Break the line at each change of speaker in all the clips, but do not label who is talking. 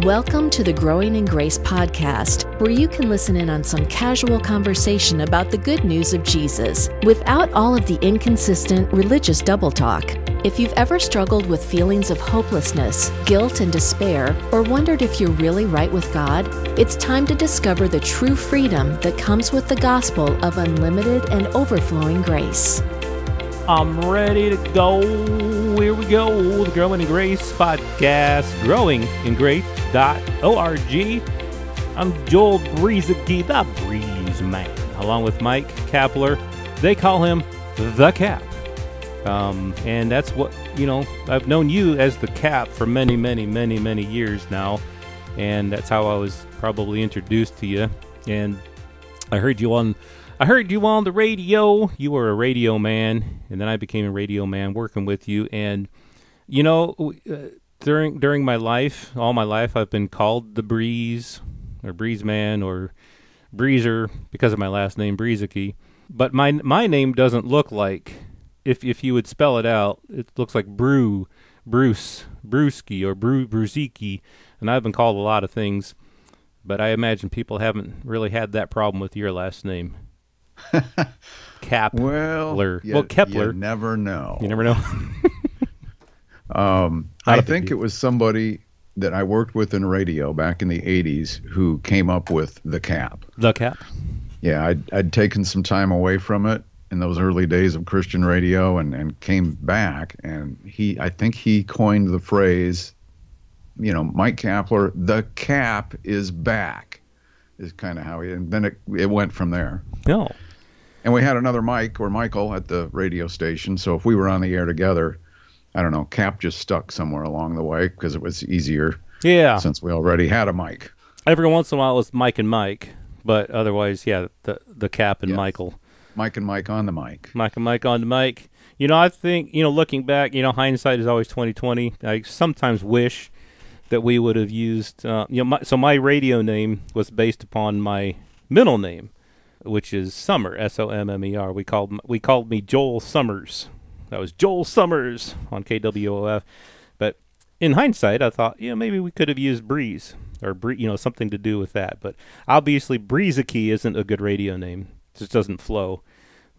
Welcome to the Growing in Grace podcast, where you can listen in on some casual conversation about the good news of Jesus without all of the inconsistent religious double talk. If you've ever struggled with feelings of hopelessness, guilt, and despair, or wondered if you're really right with God, it's time to discover the true freedom that comes with the gospel of unlimited and overflowing grace.
I'm ready to go. Here we go. The Growing in Grace podcast, growingingrace.org. I'm Joel Brueseke, the Breeze Man, along with Mike Kapler. They call him the Cap. And that's what, I've known you as the Cap for many, many, many, many years now. And that's how I was probably introduced to you. And I heard you on the radio. You were a radio man, and then I became a radio man working with you. And, during my life, all my life, I've been called the Breeze, or Breeze Man, or Breezer, because of my last name, Brueseke. But my name doesn't look like, if you would spell it out, it looks like Brueseke, or Brueseke, and I've been called a lot of things, but I imagine people haven't really had that problem with your last name. Kapler. Well, Kapler.
You never know.
You never know.
I think it was somebody that I worked with in radio back in the 80s who came up with the Cap.
The Cap?
Yeah, I'd taken some time away from it in those early days of Christian radio and came back, and I think he coined the phrase, Mike Kapler, the Cap is back, is kind of how and then it went from there.
No.
And we had another Mike or Michael at the radio station, so if we were on the air together, I don't know, Cap just stuck somewhere along the way because it was easier.
Yeah.
Since we already had a Mike.
Every once in a while it was Mike and Mike, but otherwise, yeah, the Cap and yes. Michael.
Mike and Mike on the mic.
Mike and Mike on the mic. I think, looking back, hindsight is always 20/20. I sometimes wish that we would have used, so my radio name was based upon my middle name, which is Summer, Sommer. We called me Joel Summers. That was Joel Summers on KWOF. But in hindsight, I thought, maybe we could have used Breeze or something to do with that. But obviously, Brueseke isn't a good radio name. It just doesn't flow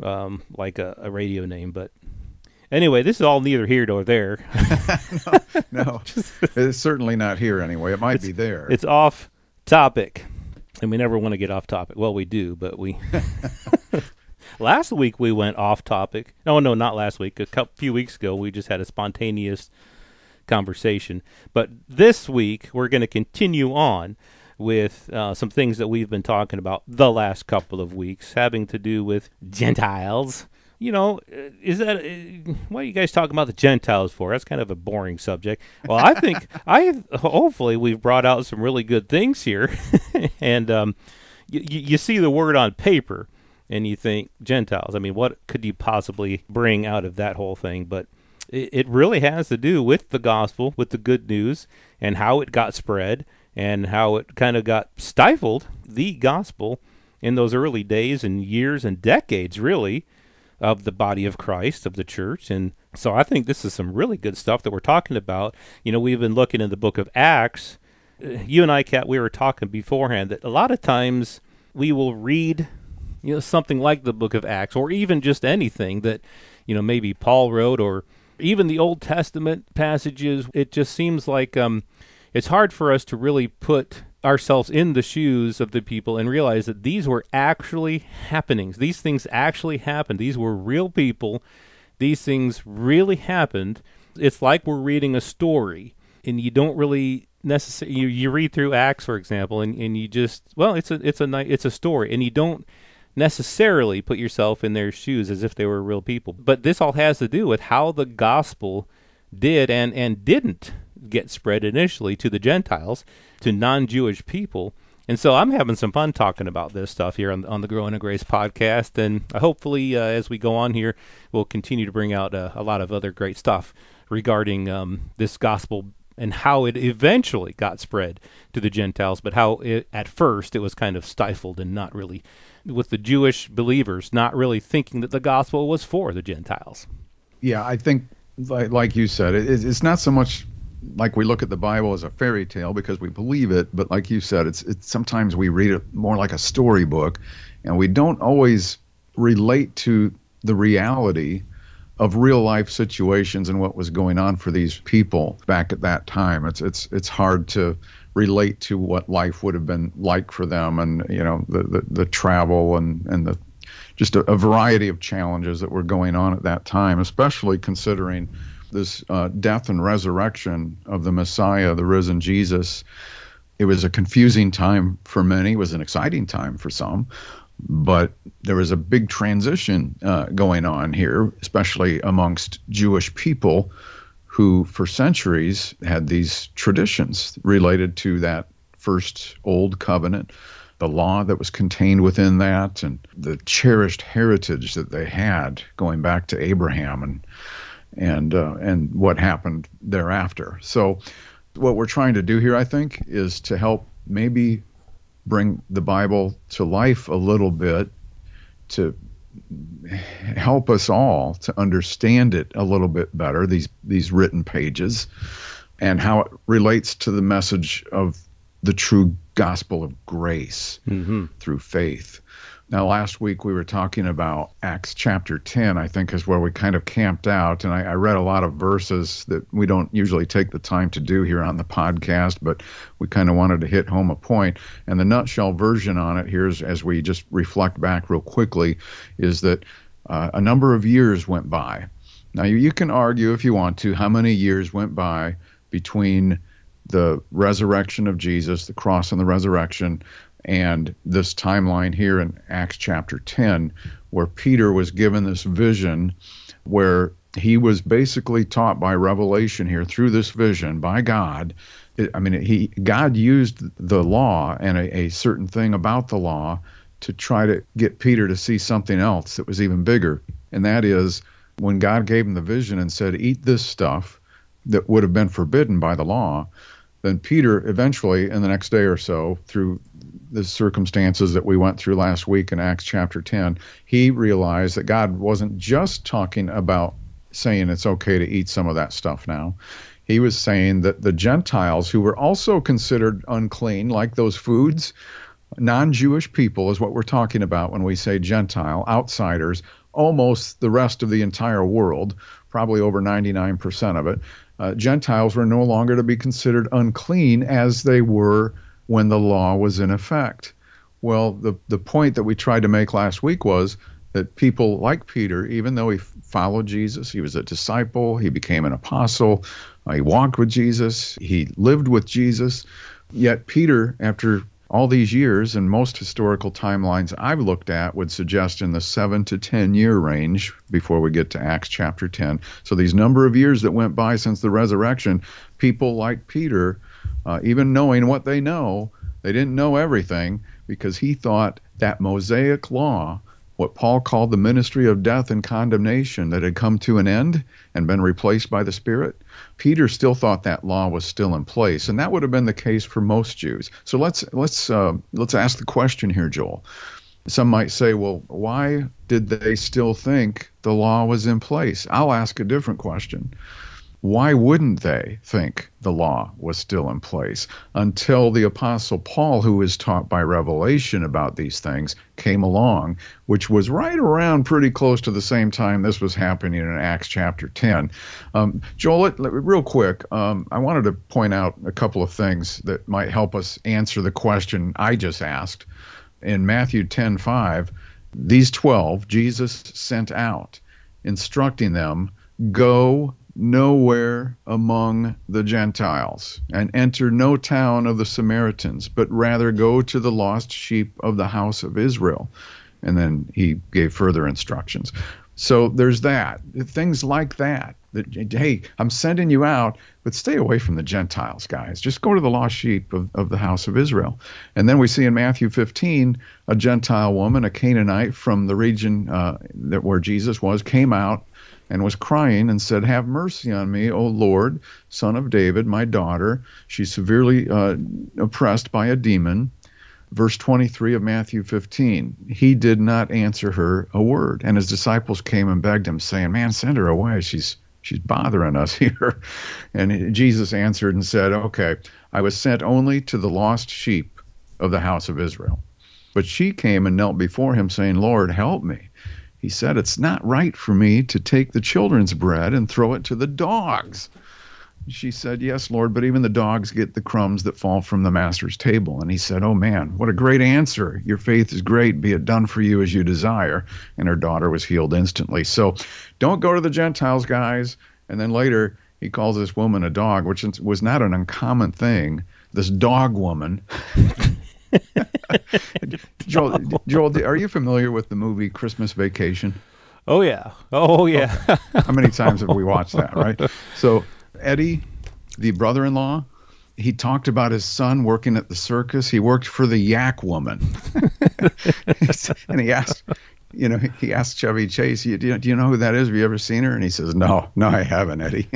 like a radio name. But anyway, this is all neither here nor there.
No, it's certainly not here anyway. It might be there.
It's off topic. And we never want to get off topic. Well, we do, but we... Last week we went off topic. No, not last week. A few weeks ago we just had a spontaneous conversation. But this week we're going to continue on with some things that we've been talking about the last couple of weeks, having to do with Gentiles. Is that what are you guys talking about the Gentiles for? That's kind of a boring subject. Well, I think hopefully we've brought out some really good things here, and you see the word on paper, and you think Gentiles. I mean, what could you possibly bring out of that whole thing? But it really has to do with the gospel, with the good news, and how it got spread, and how it kind of got stifled, the gospel, in those early days and years and decades, really, of the body of Christ, of the church. And so I think this is some really good stuff that we're talking about. We've been looking in the book of Acts. You and I, Kat, we were talking beforehand that a lot of times we will read something like the book of Acts, or even just anything that, maybe Paul wrote, or even the Old Testament passages. It just seems like it's hard for us to really put ourselves in the shoes of the people and realize that these were actually happenings. These things actually happened. These were real people. These things really happened. It's like we're reading a story, and you don't really necessarily, you read through Acts, for example, and you just, it's a story, and you don't necessarily put yourself in their shoes as if they were real people. But this all has to do with how the gospel did and didn't get spread initially to the Gentiles, to non-Jewish people. And so I'm having some fun talking about this stuff here on the Growing in Grace podcast, and hopefully as we go on here, we'll continue to bring out a lot of other great stuff regarding this gospel and how it eventually got spread to the Gentiles, but how at first it was kind of stifled and not really, with the Jewish believers not really thinking that the gospel was for the Gentiles.
Yeah, I think, like you said, it's not so much like we look at the Bible as a fairy tale because we believe it, but like you said, it's sometimes we read it more like a storybook, and we don't always relate to the reality of real life situations and what was going on for these people back at that time. It's hard to relate to what life would have been like for them, and the travel and the just a variety of challenges that were going on at that time, especially considering this death and resurrection of the Messiah, the risen Jesus. It was a confusing time for many. It was an exciting time for some, but there was a big transition going on here, especially amongst Jewish people who for centuries had these traditions related to that first old covenant, the law that was contained within that, and the cherished heritage that they had going back to Abraham and what happened thereafter. So what we're trying to do here, I think, is to help maybe bring the Bible to life a little bit, to help us all to understand it a little bit better, these written pages, and how it relates to the message of the true gospel of grace through faith. Now, last week we were talking about Acts chapter 10, I think is where we kind of camped out, and I read a lot of verses that we don't usually take the time to do here on the podcast, but we kind of wanted to hit home a point. And the nutshell version on it here, as we just reflect back real quickly, is that a number of years went by. Now, you can argue if you want to how many years went by between the resurrection of Jesus, the cross and the resurrection, and this timeline here in Acts chapter 10, where Peter was given this vision where he was basically taught by revelation here through this vision by God. God used the law and a certain thing about the law to try to get Peter to see something else that was even bigger. And that is when God gave him the vision and said, eat this stuff that would have been forbidden by the law, then Peter eventually, in the next day or so, through the circumstances that we went through last week in Acts chapter 10, he realized that God wasn't just talking about saying it's okay to eat some of that stuff now. He was saying that the Gentiles, who were also considered unclean, like those foods, non-Jewish people is what we're talking about when we say Gentile, outsiders, almost the rest of the entire world, probably over 99% of it, Gentiles were no longer to be considered unclean as they were when the law was in effect. Well, the point that we tried to make last week was that people like Peter, even though he followed Jesus, he was a disciple, he became an apostle, he walked with Jesus, he lived with Jesus, yet Peter, after all these years, and most historical timelines I've looked at would suggest in the 7 to 10 year range before we get to Acts chapter 10. So these number of years that went by since the resurrection, people like Peter, even knowing what they know, they didn't know everything because he thought that Mosaic law, what Paul called the ministry of death and condemnation that had come to an end and been replaced by the Spirit, Peter still thought that law was still in place, and that would have been the case for most Jews. So let's ask the question here, Joel. Some might say, well, why did they still think the law was in place? I'll ask a different question. Why wouldn't they think the law was still in place until the Apostle Paul, who was taught by revelation about these things, came along, which was right around pretty close to the same time this was happening in Acts chapter 10. Joel, real quick, I wanted to point out a couple of things that might help us answer the question I just asked. In Matthew 10:5, these 12 Jesus sent out, instructing them, go nowhere among the Gentiles, and enter no town of the Samaritans, but rather go to the lost sheep of the house of Israel. And then he gave further instructions. So there's that. Things like that. Hey, I'm sending you out, but stay away from the Gentiles, guys. Just go to the lost sheep of the house of Israel. And then we see in Matthew 15, a Gentile woman, a Canaanite from the region where Jesus was, came out and was crying and said, have mercy on me, O Lord, Son of David, my daughter. She's severely oppressed by a demon. Verse 23 of Matthew 15, he did not answer her a word. And his disciples came and begged him, saying, man, send her away. She's She's bothering us here. And Jesus answered and said, okay, I was sent only to the lost sheep of the house of Israel. But she came and knelt before him, saying, Lord, help me. He said, it's not right for me to take the children's bread and throw it to the dogs. She said, yes, Lord, but even the dogs get the crumbs that fall from the master's table. And he said, oh, man, what a great answer. Your faith is great. Be it done for you as you desire. And her daughter was healed instantly. So don't go to the Gentiles, guys. And then later he calls this woman a dog, which was not an uncommon thing. This dog woman. Joel, are you familiar with the movie Christmas Vacation?
Oh, yeah. Oh, yeah.
How many times have we watched that, right? So Eddie, the brother-in-law, he talked about his son working at the circus. He worked for the yak woman. And he asked Chevy Chase, do you know who that is? Have you ever seen her? And he says, no, I haven't, Eddie.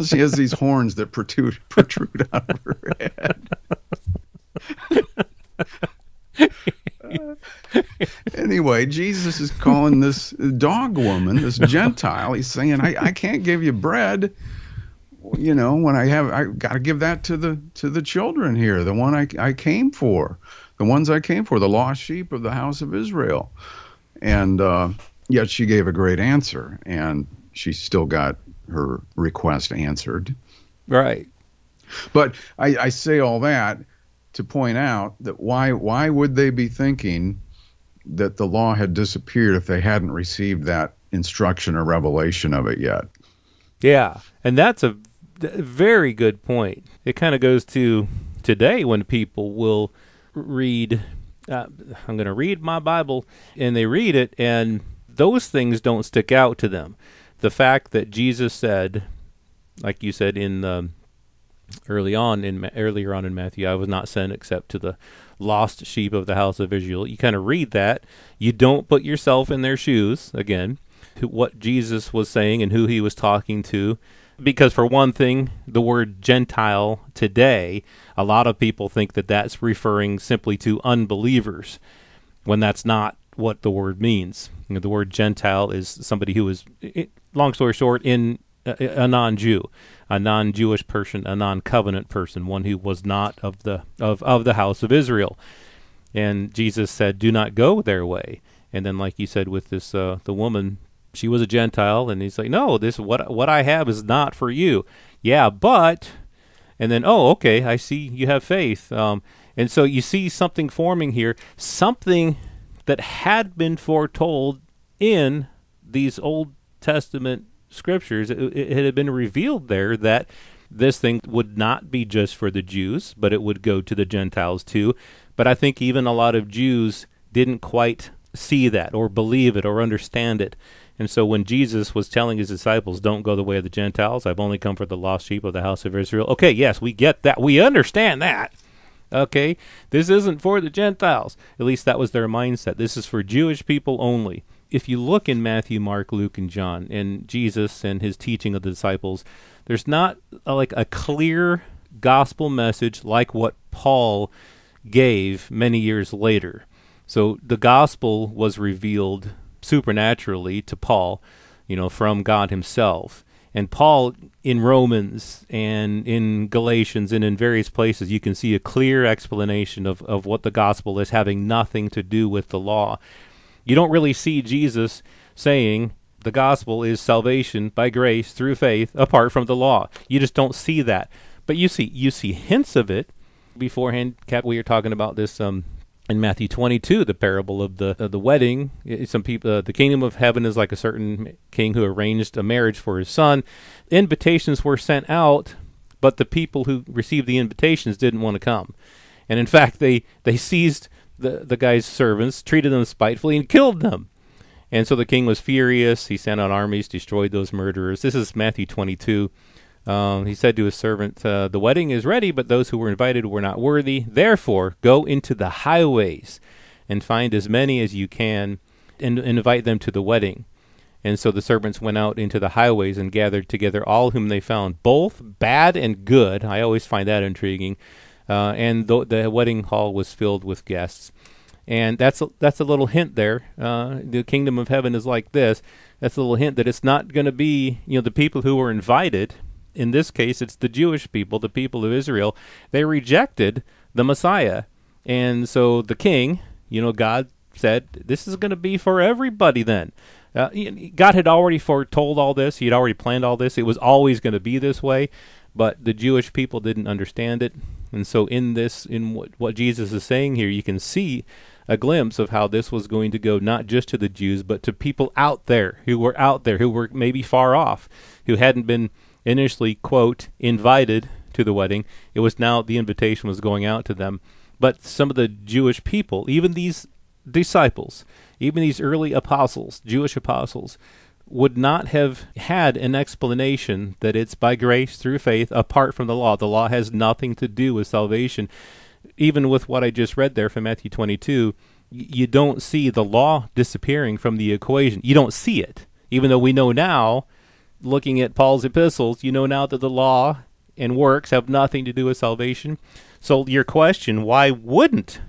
She has these horns that protrude out of her head. Anyway, Jesus is calling this dog woman, this Gentile. He's saying, I can't give you bread. When I got to give that to the children here, the one I came for, the ones I came for, the lost sheep of the house of Israel. And yet she gave a great answer, and she still got her request answered.
Right.
But I say all that to point out that why would they be thinking that the law had disappeared if they hadn't received that instruction or revelation of it yet?
Yeah, and that's a very good point. It kind of goes to today when people will read, I'm going to read my Bible, and they read it, and those things don't stick out to them. The fact that Jesus said, like you said in earlier on in Matthew, I was not sent except to the lost sheep of the house of Israel. You kind of read that. You don't put yourself in their shoes, again, to what Jesus was saying and who he was talking to. Because for one thing, the word Gentile today, a lot of people think that that's referring simply to unbelievers, when that's not what the word means. The word Gentile is somebody who is, long story short, in a non-Jew, a non-Jewish person, a non-covenant person, one who was not of the house of Israel. And Jesus said, do not go their way. And then, like you said, with this the woman, she was a Gentile, and he's like, no, this what I have is not for you. Yeah, but, and then, oh, okay, I see you have faith. And so you see something forming here, something that had been foretold in these Old Testament scriptures. It had been revealed there that this thing would not be just for the Jews, but it would go to the Gentiles too. But I think even a lot of Jews didn't quite see that or believe it or understand it. And so when Jesus was telling his disciples, don't go the way of the Gentiles, I've only come for the lost sheep of the house of Israel. Okay, yes, we get that. We understand that. Okay, this isn't for the Gentiles. At least that was their mindset. This is for Jewish people only. If you look in Matthew, Mark, Luke, and John, and Jesus and his teaching of the disciples, there's not like a clear gospel message like what Paul gave many years later. So the gospel was revealed supernaturally to Paul, from God himself. And Paul, in Romans and in Galatians and in various places, you can see a clear explanation of what the gospel is, having nothing to do with the law. You don't really see Jesus saying the gospel is salvation by grace through faith apart from the law. You just don't see that. But you see hints of it. Beforehand, Cap, we were talking about this in Matthew 22, the parable of the wedding. Some people, the kingdom of heaven is like a certain king who arranged a marriage for his son. Invitations were sent out, but the people who received the invitations didn't want to come. And in fact, they seized the guy's servants, treated them spitefully, and killed them. And so the king was furious. He sent out armies, destroyed those murderers. This is Matthew 22. He said to his servant, the wedding is ready, but those who were invited were not worthy. Therefore, go into the highways and find as many as you can and invite them to the wedding. And so the servants went out into the highways and gathered together all whom they found, both bad and good. I always find that intriguing. And the wedding hall was filled with guests. And that's a little hint there. The kingdom of heaven is like this. That's a little hint that it's not going to be, the people who were invited. In this case, it's the Jewish people, the people of Israel. They rejected the Messiah. And so the king, God said, this is going to be for everybody then. God had already foretold all this. He had already planned all this. It was always going to be this way, but the Jewish people didn't understand it. And so in what Jesus is saying here, you can see a glimpse of how this was going to go, not just to the Jews, but to people out there, who were maybe far off, who hadn't been initially, quote, invited to the wedding. It was now the invitation was going out to them. But some of the Jewish people, even these disciples, even these early apostles, Jewish apostles, would not have had an explanation that it's by grace through faith apart from the law. The law has nothing to do with salvation. Even with what I just read there from Matthew 22, you don't see the law disappearing from the equation. You don't see it. Even though we know now, looking at Paul's epistles, now that the law and works have nothing to do with salvation. So your question, why wouldn't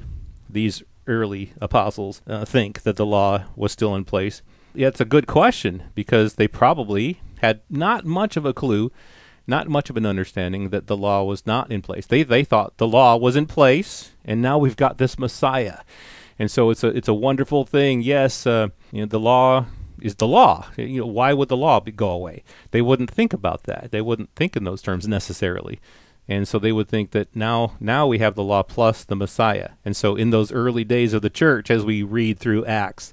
these early apostles think that the law was still in place? Yeah, it's a good question, because they probably had not much of a clue, not much of an understanding that the law was not in place. They thought the law was in place, and now we've got this Messiah. And so it's a wonderful thing. Yes, the law is the law. Why would the law go away? They wouldn't think about that. They wouldn't think in those terms necessarily. And so they would think that now we have the law plus the Messiah. And so in those early days of the church, as we read through Acts,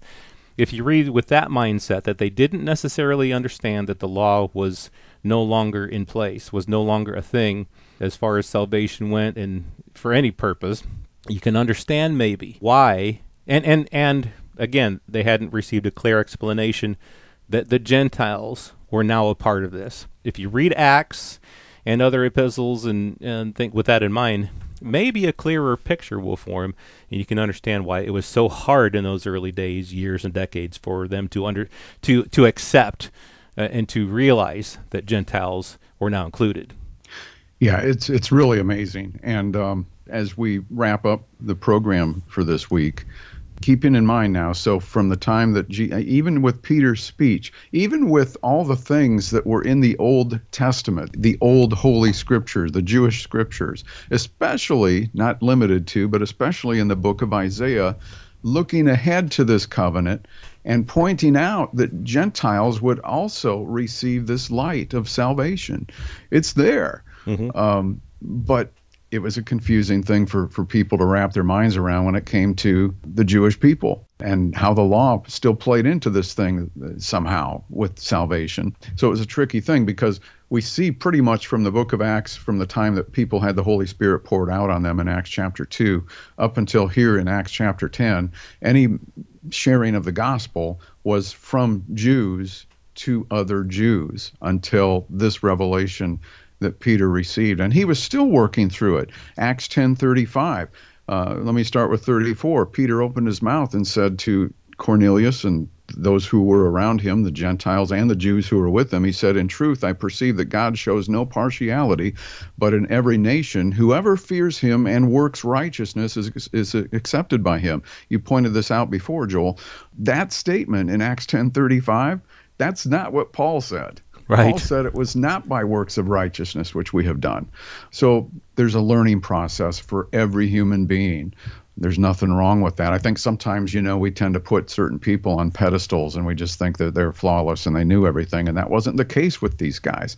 if you read with that mindset, that they didn't necessarily understand that the law was no longer in place, was no longer a thing as far as salvation went and for any purpose, you can understand maybe why. And again, they hadn't received a clear explanation that the Gentiles were now a part of this. If you read Acts and other epistles and think with that in mind, maybe a clearer picture will form, and you can understand why it was so hard in those early days, years and decades, for them to accept and to realize that Gentiles were now included.
Yeah, it's really amazing. And as we wrap up the program for this week, keeping in mind now, so from the time that even with Peter's speech, even with all the things that were in the Old Testament, the old Holy Scriptures, the Jewish Scriptures, especially, not limited to, but especially in the book of Isaiah, looking ahead to this covenant and pointing out that Gentiles would also receive this light of salvation. It's there. Mm-hmm. But it was a confusing thing for people to wrap their minds around when it came to the Jewish people and how the law still played into this thing somehow with salvation. So it was a tricky thing, because we see pretty much from the book of Acts, from the time that people had the Holy Spirit poured out on them in Acts chapter 2 up until here in Acts chapter 10, any sharing of the gospel was from Jews to other Jews until this revelation that Peter received, and he was still working through it. Acts 10:35. Let me start with 34. Peter opened his mouth and said to Cornelius and those who were around him, the Gentiles and the Jews who were with him, he said, "In truth, I perceive that God shows no partiality, but in every nation, whoever fears him and works righteousness is accepted by him." You pointed this out before, Joel. That statement in Acts 10:35, that's not what Paul said. Right. Paul said it was not by works of righteousness which we have done. So there's a learning process for every human being. There's nothing wrong with that. I think sometimes, we tend to put certain people on pedestals and we just think that they're flawless and they knew everything, and that wasn't the case with these guys.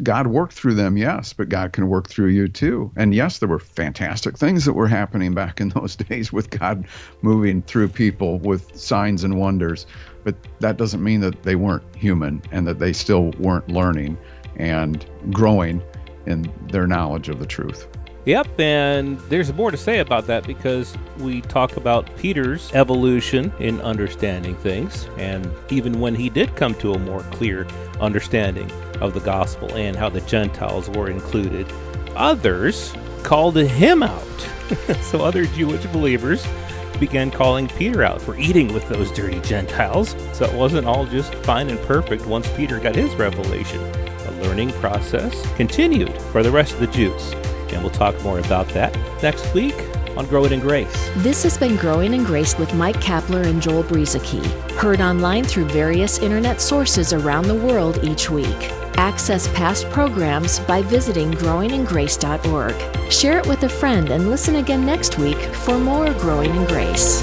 God worked through them, yes, but God can work through you too. And yes, there were fantastic things that were happening back in those days with God moving through people with signs and wonders. But that doesn't mean that they weren't human and that they still weren't learning and growing in their knowledge of the truth.
Yep, and there's more to say about that, because we talk about Peter's evolution in understanding things, and even when he did come to a more clear understanding of the gospel and how the Gentiles were included, others called him out. So other Jewish believers began calling Peter out for eating with those dirty Gentiles. So it wasn't all just fine and perfect once Peter got his revelation. The learning process continued for the rest of the Jews. And we'll talk more about that next week. on Growing in Grace.
This has been Growing in Grace with Mike Kapler and Joel Brueseke, heard online through various internet sources around the world each week. Access past programs by visiting growingingrace.org. Share it with a friend and listen again next week for more Growing in Grace.